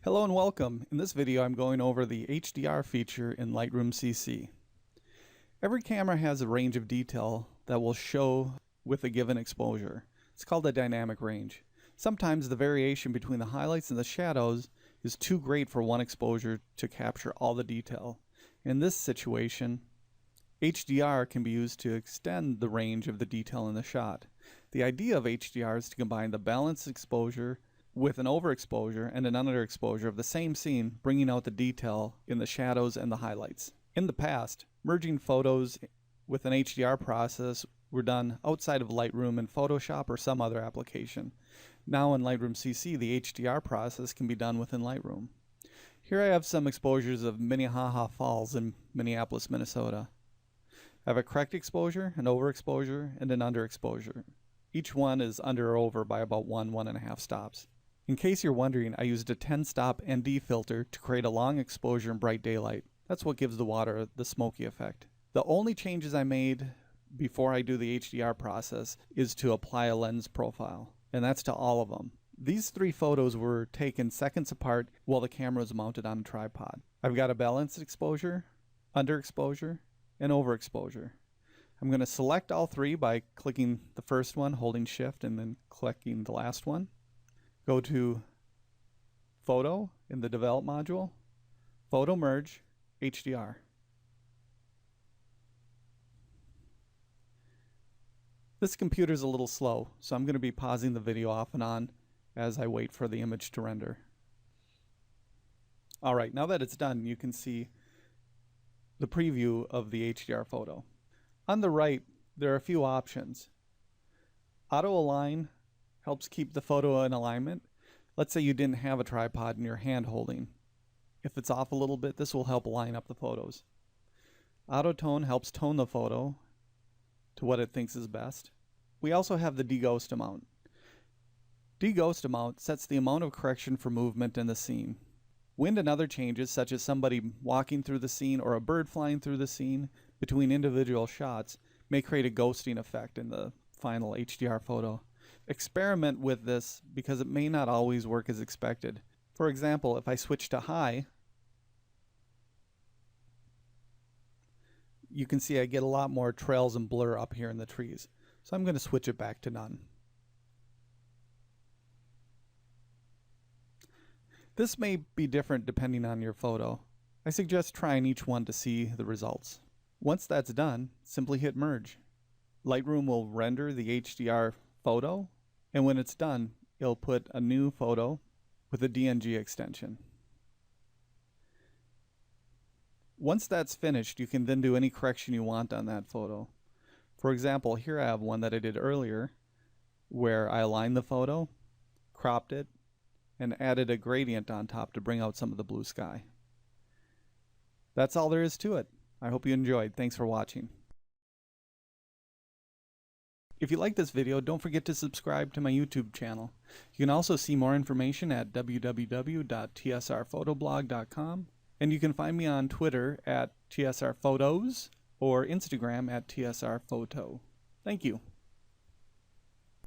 Hello and welcome. In this video I'm going over the HDR feature in Lightroom CC. Every camera has a range of detail that will show with a given exposure. It's called a dynamic range. Sometimes the variation between the highlights and the shadows is too great for one exposure to capture all the detail. In this situation, HDR can be used to extend the range of the detail in the shot. The idea of HDR is to combine the balanced exposure with an overexposure and an underexposure of the same scene, bringing out the detail in the shadows and the highlights. In the past, merging photos with an HDR process were done outside of Lightroom in Photoshop or some other application. Now in Lightroom CC, the HDR process can be done within Lightroom. Here I have some exposures of Minnehaha Falls in Minneapolis, Minnesota. I have a correct exposure, an overexposure, and an underexposure. Each one is under or over by about 1.5 stops. In case you're wondering, I used a 10-stop ND filter to create a long exposure in bright daylight. That's what gives the water the smoky effect. The only changes I made before I do the HDR process is to apply a lens profile, and that's to all of them. These three photos were taken seconds apart while the camera was mounted on a tripod. I've got a balanced exposure, underexposure, and overexposure. I'm going to select all three by clicking the first one, holding Shift, and then clicking the last one. Go to Photo in the Develop module, Photo Merge, HDR. This computer is a little slow, so I'm going to be pausing the video off and on as I wait for the image to render. Alright, now that it's done, you can see the preview of the HDR photo. On the right, there are a few options. Auto Align helps keep the photo in alignment. Let's say you didn't have a tripod and you're hand holding. If it's off a little bit, this will help line up the photos. Auto Tone helps tone the photo to what it thinks is best. We also have the Deghost amount. Deghost amount sets the amount of correction for movement in the scene. Wind and other changes, such as somebody walking through the scene or a bird flying through the scene between individual shots, may create a ghosting effect in the final HDR photo. Experiment with this because it may not always work as expected. For example, if I switch to high, you can see I get a lot more trails and blur up here in the trees. So I'm going to switch it back to none. This may be different depending on your photo. I suggest trying each one to see the results. Once that's done, simply hit Merge. Lightroom will render the HDR photo, and when it's done, it'll put a new photo with a DNG extension. Once that's finished, you can then do any correction you want on that photo. For example, here I have one that I did earlier where I aligned the photo, cropped it, and added a gradient on top to bring out some of the blue sky. That's all there is to it. I hope you enjoyed. Thanks for watching. If you like this video, don't forget to subscribe to my YouTube channel. You can also see more information at www.tsrphotoblog.com, and you can find me on Twitter at tsrphotos or Instagram at tsrphoto. Thank you.